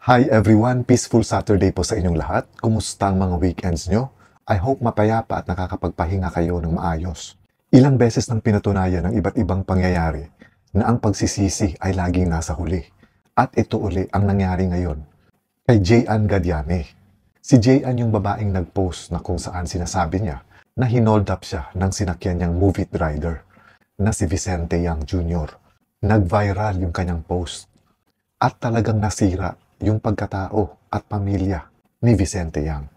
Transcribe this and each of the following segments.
Hi everyone! Peaceful Saturday po sa inyong lahat. Kumusta ang mga weekends nyo? I hope mapayapa at nakakapagpahinga kayo ng maayos. Ilang beses nang pinatunayan ng iba't ibang pangyayari na ang pagsisisi ay laging nasa huli. At ito uli ang nangyari ngayon kay Jayan Gadiane. Si Jayan yung babaeng nag-post na kung saan sinasabi niya na hinold up siya ng sinakyan niyang movie rider na si Vicente Yang Jr. Nag-viral yung kanyang post at talagang nasira yung pagkatao at pamilya ni Vicente Yang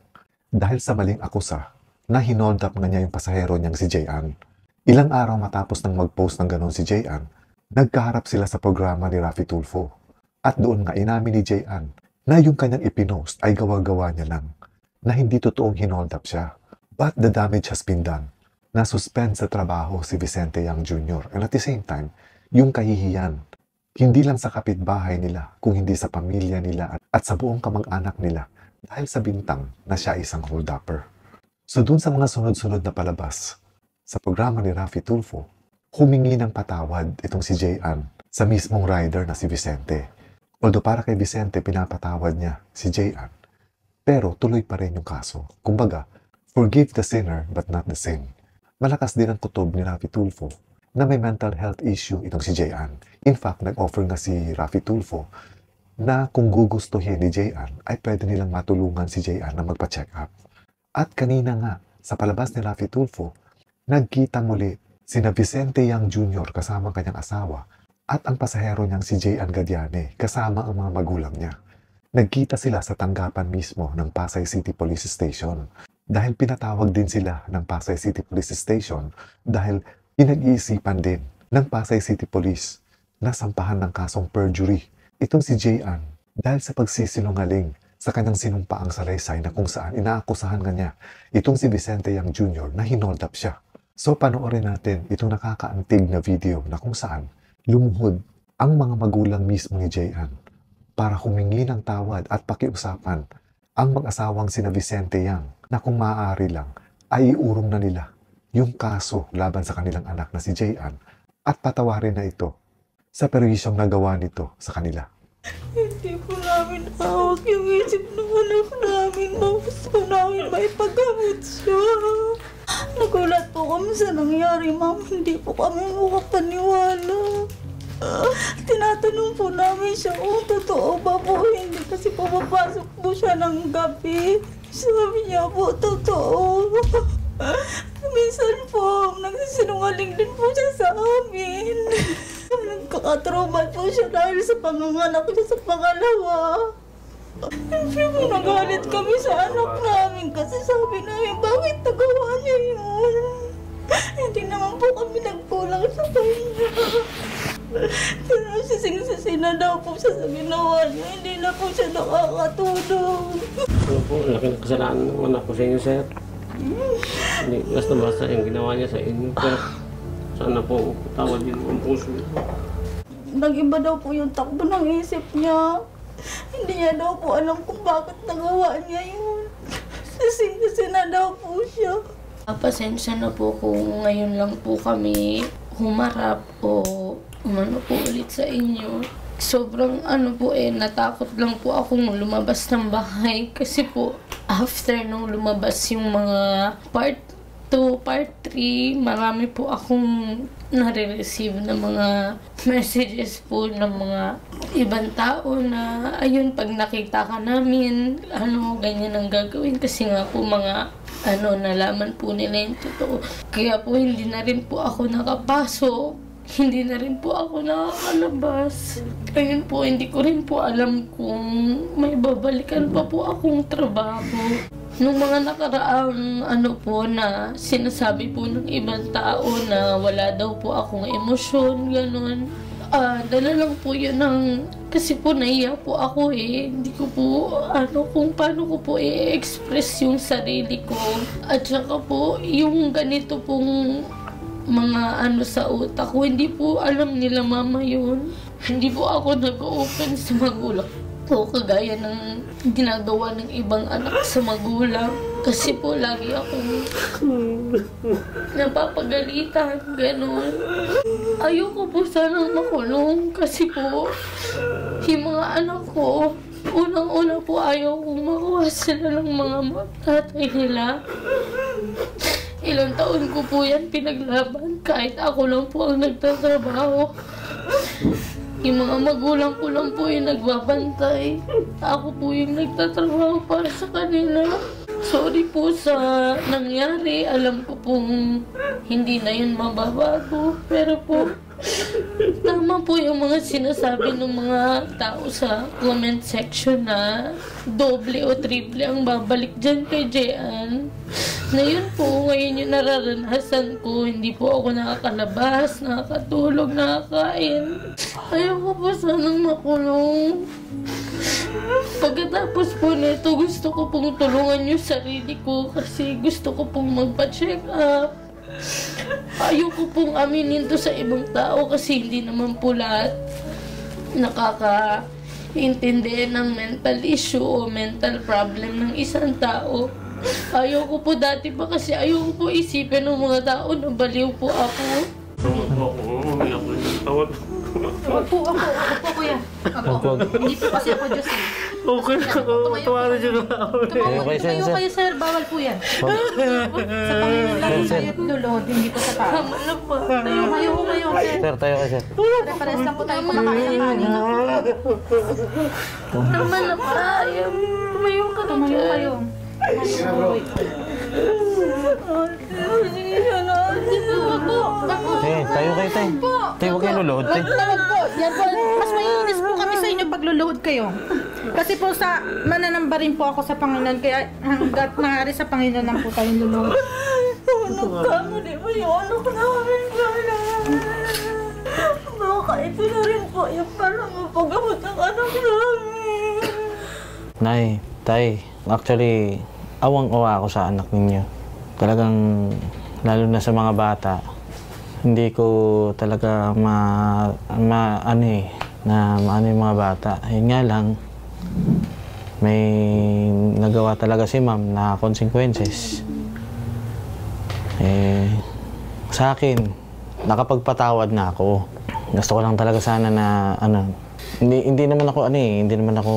dahil sa maling akusa na hinold up na niya yung pasahero niyang si Jayan. Ilang araw matapos nang mag-post ng ganon si Jayan, nagkaharap sila sa programa ni Raffy Tulfo at doon nga inamin ni Jayan na yung kanyang ipinost ay gawa-gawa niya lang na hindi totoong hinold up siya. But the damage has been done. Na-suspend sa trabaho si Vicente Yang Jr. and at the same time, yung kahihiyan, hindi lang sa kapitbahay nila, kung hindi sa pamilya nila at sa buong kamag-anak nila dahil sa bintang na siya isang hold-upper. So dun sa mga sunod-sunod na palabas, sa programa ni Raffy Tulfo, humingi ng patawad itong si Jayan sa mismong rider na si Vicente. Although para kay Vicente, pinapatawad niya si Jayan, pero tuloy pa rin yung kaso. Kumbaga, forgive the sinner but not the sin. Malakas din ang kutob ni Raffy Tulfo na may mental health issue itong si Jayan. In fact, nag-offer nga si Raffy Tulfo na kung gugustuhin ni Jayan ay pwede nilang matulungan si Jayan na magpa-check up. At kanina nga, sa palabas ni Raffy Tulfo, nagkita muli sina Vicente Yang Jr. kasama kanyang asawa at ang pasahero niyang si Jayan Gadiane kasama ang mga magulang niya. Nagkita sila sa tanggapan mismo ng Pasay City Police Station dahil pinatawag din sila ng Pasay City Police Station dahil pinag-iisipan din ng Pasay City Police na sampahan ng kasong perjury itong si Jayan dahil sa pagsisinungaling sa kanyang sinumpaang salaysay na kung saan inaakusahan niya itong si Vicente Yang Jr. na hinold up siya. So panoorin natin itong nakakaantig na video na kung saan lumuhod ang mga magulang mismo ni Jayan para humingi ng tawad at pakiusapan ang mag-asawang sina Vicente Yang na kung maaari lang ay iurong na nila yung kaso laban sa kanilang anak na si Jayan at patawarin na ito sa perwisyong nagawa nito sa kanila. Hindi po namin hawak yung isip ng anak namin. Gusto namin may paggamit siya. Nagulat po kami sa nangyari, ma'am. Hindi po kami makapaniwala. Tinatanong po namin siya kung totoo ba po. Hindi kasi pumapasok po siya ng gabi. Sabi niya po, totoo. Minsan po, nagsisinungaling din po siya sa amin. Nagkakatrauma po siya dahil sa panganganak niya sa pangalawa. Siyempre po, nagalit kami sa anak namin kasi sabi namin, bakit nagawa niya yun? Hindi naman po kami nagkulang sa kanya. Pero sising-sisi na daw po siya sa ginawa niya. Hindi na po siya nakakatulong. Ano po, laking kasalanan ng anak ko sa inyo, sir. Hindi, basta-basta yung ginawa niya sa inyo. Pero sana po, tawad din ang puso niyo. Nag-iba daw po yung takbo ng isip niya. Hindi niya daw po alam kung bakit nagawa niya yun. Sising-sisi na daw po siya. Pasensya na po kung ngayon lang po kami humarap o umano po ulit sa inyo. Sobrang natakot lang po akong lumabas ng bahay kasi po after nung lumabas yung mga part 2, part 3, marami po akong nare-receive na mga messages po ng mga ibang tao na ayun, pag nakita ka namin, ganyan ang gagawin kasi nga po mga nalaman po nila yung totoo. Kaya po hindi na rin po ako nakapasok. Hindi na rin po ako nakakalabas. Ngayon po, hindi ko rin po alam kung may babalikan pa po akong trabaho. Nung mga nakaraang na sinasabi po ng ibang tao na wala daw po akong emosyon, gano'n. Dala lang po yun kasi po naiya po ako Hindi ko po, kung paano ko po i-express yung sarili ko. At saka po, yung ganito pong mga sa utak ko, hindi po alam nila mama yun. Hindi po ako nag-open sa magulang ko kagaya ng ginagawa ng ibang anak sa magulang. Kasi po lagi akong napapagalitan, gano'n. Ayoko po sanang makulong kasi po yung mga anak ko Unang-una po ayaw kong makuha sila ng mga tatay nila. Ilang taon ko po yan pinaglaban kahit ako lang po ang nagtatrabaho. Yung mga magulang ko lang po yung nagbabantay. Ako po yung nagtatrabaho para sa kanila. Sorry po sa nangyari. Alam ko pong hindi na yun mababago. Pero po, tama po yung mga sinasabi ng mga tao sa comment section na doble o triple ang babalik dyan kay Jean. Na yun po, ngayon yung nararanasan ko. Hindi po ako nakakalabas, nakakatulog, nakakain. Ayoko po sanang makulong. Pagkatapos po nito, gusto ko pong tulungan yung sarili ko kasi gusto ko pong magpa-check up. Ayoko pong aminin to sa ibang tao kasi hindi naman po lahat nakakaintindi ng mental issue o mental problem ng isang tao. Ayoko po dati pa kasi ayoko po isipin ng mga tao na baliw po ako. Wag po kuya. Ako. Hindi po kasi ako Diyos eh. Okay, tumawa siya na ako. Tumayo kayo sir, bawal po yan. Sa Panginoon lang tayo lulod, hindi po sa tao. Tama na po. Tayo kayo sir. Sir, tayo kayo, sir. Pare-pares lang po tayo kumakain ng kanin. Tama na po. Ayaw. Tumayo ka na Tumayo dyan. kayo. Tayo kayo, tay. Tay, huwag kayo luluhod, tay. Tawag po. Yan po. Mas maiinis po kami sa inyo pag luluhod kayo. Kasi po mananamba rin po ako sa Panginoon. Kaya hanggat maaari sa Panginoon lang po tayong luluhod. Nagkamali mo yung anak namin, Lola. Baka ito na rin po yung parang mapagamot ng anak namin. Nay, tay, actually, awang-awa ako sa anak ninyo. Talagang, lalo na sa mga bata, hindi ko talaga maano yung mga bata. Yun nga lang, may nagawa talaga si ma'am na consequences. Sa akin, nakapagpatawad na ako. Gusto ko lang talaga sana na, hindi naman ako, hindi naman ako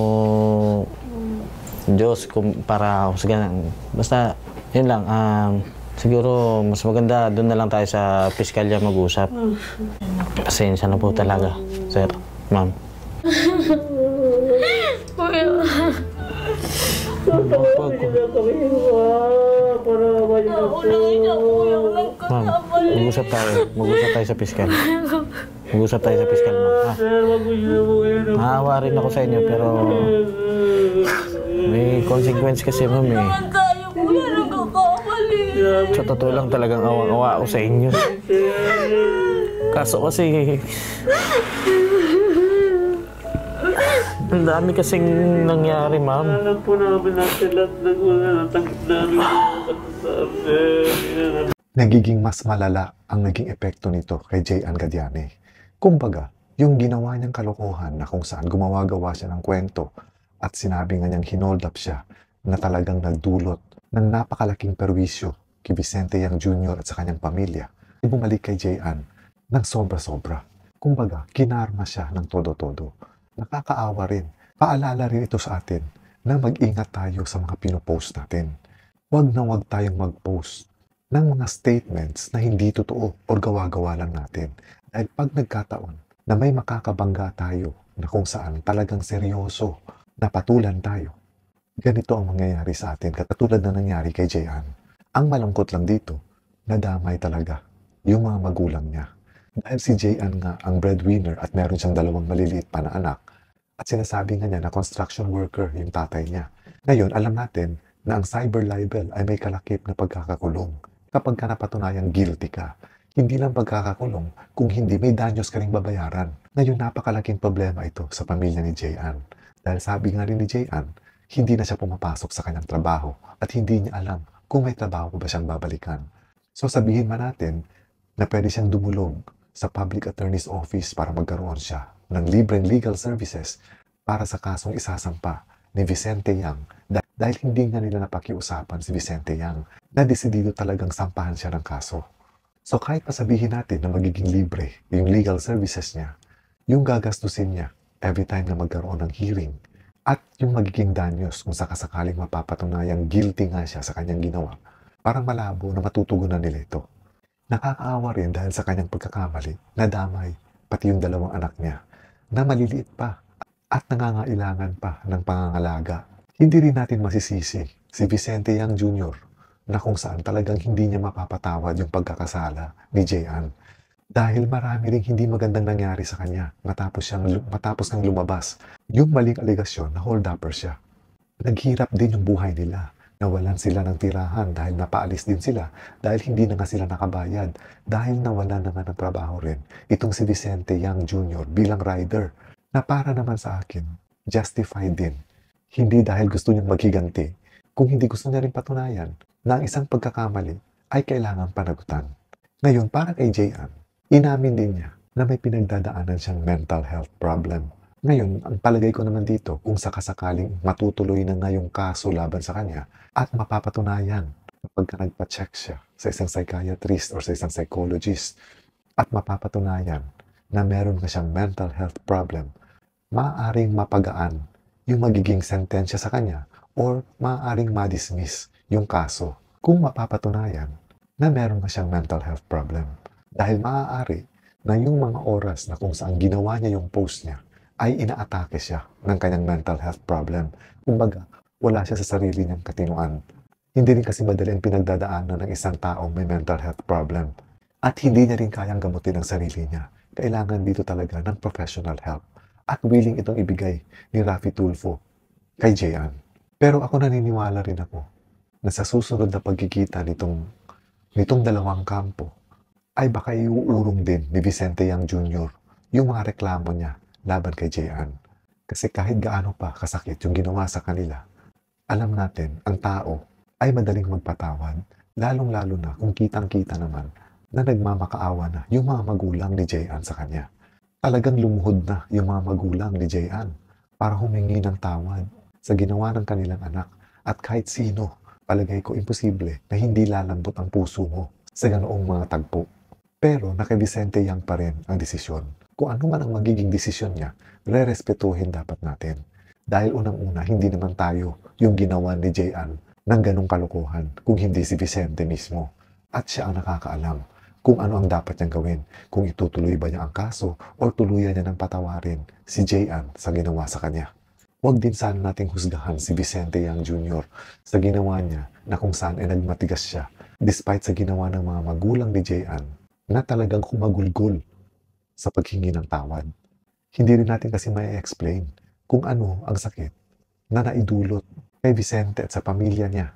Diyos para ako sa ganun. Basta, yun lang, siguro mas maganda doon na lang tayo sa piskalya mag-usap. Pasensya na po talaga, sir, ma'am. Kuya. Ma'am, mag-usap tayo sa piskal. Mag-usap tayo sa piskal, ma'am. Naawa rin ako sa inyo, pero may consequence kasi, ma'am, eh. Naman tayo, kuya, nagkakamali. Sa totoo lang talagang awang-awa ako sa inyo. Kaso kasi, ang dami kasing nangyari, ma'am. Alam po namin natin lahat ng una natanggap namin yung Nagiging mas malala ang naging epekto nito kay Jean Gadiane. Kumbaga, yung ginawa niyang kalokohan na kung saan gumawa-gawa siya ng kwento at sinabi nga niyang hinold up siya na talagang nagdulot ng napakalaking perwisyo kay Vicente Yang Jr. at sa kanyang pamilya. Bumalik kay Jean ng sobra-sobra. Kumbaga, kinarma siya ng todo-todo. Nakakaawa rin. Paalala rin ito sa atin na mag-ingat tayo sa mga pinopost natin. Huwag na huwag tayong mag-post ng mga statements na hindi totoo o gawa-gawa lang natin. Dahil pag nagkataon na may makakabangga tayo na kung saan talagang seryoso na patulan tayo, ganito ang mangyayari sa atin katulad na nangyari kay Jean. Ang malungkot lang dito, nadamay talaga yung mga magulang niya. Dahil si Jean nga ang breadwinner at meron siyang 2 maliliit pa na anak at sinasabi nga niya na construction worker yung tatay niya. Ngayon, alam natin na ang cyber libel ay may kalakip na pagkakakulong. Kapag ka napatunayang guilty ka, hindi lang pagkakakulong kung hindi may danyos ka ring babayaran. Ngayon, napakalaking problema ito sa pamilya ni Jean. Dahil sabi nga rin ni Jean, hindi na siya pumapasok sa kanyang trabaho at hindi niya alam kung may trabaho ba siyang babalikan. So sabihin man natin na pwede siyang dumulog sa public attorney's office para magkaroon siya ng libreng legal services para sa kasong isasampa ni Vicente Yang dahil hindi nga nila napakiusapan si Vicente Yang na desidido talagang sampahan siya ng kaso. So kahit pasabihin natin na magiging libre yung legal services niya, yung gagastusin niya every time na magkaroon ng hearing, At yung magiging danyos kung sakasakaling mapapatunayang guilty nga siya sa kanyang ginawa, parang malabo na matutugunan nila ito. Nakakaawa rin dahil sa kanyang pagkakamali, nadamay, pati yung dalawang anak niya, na maliliit pa at nangangailangan pa ng pangangalaga. Hindi rin natin masisisi si Vicente Yang Jr. na kung saan talagang hindi niya mapapatawad yung pagkakasala ni Jean. Dahil marami ring hindi magandang nangyari sa kanya matapos nang lumabas yung maling aligasyon na hold-upper siya. Naghirap din yung buhay nila. Nawalan sila ng tirahan dahil napaalis din sila dahil hindi na nga sila nakabayad dahil nawalan na nga ng trabaho rin itong si Vicente Yang Jr. bilang rider na para naman sa akin, justified din. Hindi dahil gusto niyang maghiganti, kung hindi gusto niya rin patunayan na ang isang pagkakamali ay kailangan panagutan. Ngayon, para kay Jean, inamin din niya na may pinagdadaanan siyang mental health problem. Ngayon, ang palagay ko naman dito, kung sakasakaling matutuloy na nga yung kaso laban sa kanya at mapapatunayan kapag nagpa-check siya sa isang psychiatrist or sa isang psychologist at mapapatunayan na meron na siyang mental health problem, maaaring mapagaan yung magiging sentensya sa kanya or maaaring ma-dismiss yung kaso kung mapapatunayan na meron na siyang mental health problem. Dahil maaari na yung mga oras na kung saan ginawa niya yung post niya ay inaatake siya ng kanyang mental health problem. Kumbaga, wala siya sa sarili niyang katinuan. Hindi rin kasi madali ang pinagdadaanan ng isang taong may mental health problem. At hindi niya rin kayang gamutin ang sarili niya. Kailangan dito talaga ng professional help. At willing itong ibigay ni Raffy Tulfo kay Jean. Pero ako naniniwala rin ako na sa susunod na pagkikita nitong dalawang kampo, ay baka iuurong din ni Vicente Yang Jr. yung mga reklamo niya laban kay Jean. Kasi kahit gaano pa kasakit yung ginawa sa kanila, alam natin, ang tao ay madaling magpatawad, lalong-lalo na kung kitang-kita naman na nagmamakaawa na yung mga magulang ni Jean sa kanya. Talagang lumuhod na yung mga magulang ni Jean para humingi ng tawad sa ginawa ng kanilang anak. At kahit sino, palagay ko imposible na hindi lalambot ang puso mo sa ganoong mga tagpo. Pero kay Vicente Yang pa rin ang desisyon. Kung ano man ang magiging desisyon niya, re-respetuhin dapat natin. Dahil unang-una, hindi naman tayo yung ginawa ni Jean ng ganong kalokohan kung hindi si Vicente mismo. At siya ang nakakaalam kung ano ang dapat niyang gawin. Kung itutuloy ba niya ang kaso o tuluyan niya ng patawarin si Jean sa ginawa sa kanya. Huwag din sana nating husgahan si Vicente Yang Jr. sa ginawa niya na kung saan ay nagmatigas siya despite sa ginawa ng mga magulang ni Jean na talagang kumagulgol sa paghingi ng tawad. Hindi rin natin kasi mai-explain kung ano ang sakit na naidulot kay Vicente at sa pamilya niya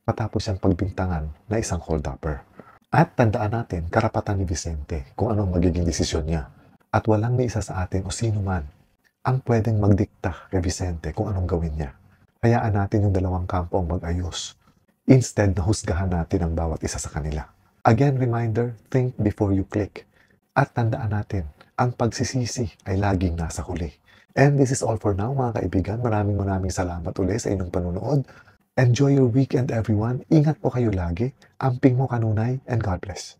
matapos siyang pagbintangan na isang hold-upper. At tandaan natin, karapatan ni Vicente kung ano ang magiging desisyon niya. At walang may isa sa atin o sino man ang pwedeng magdikta kay Vicente kung anong gawin niya. Hayaan natin yung dalawang kampo ang mag-ayos instead na husgahan natin ang bawat isa sa kanila. Again, reminder, think before you click. At tandaan natin, ang pagsisisi ay laging nasa huli. And this is all for now mga kaibigan. Maraming salamat ulit sa inyong panunood. Enjoy your weekend everyone. Ingat po kayo lagi. Amping mo kanunay and God bless.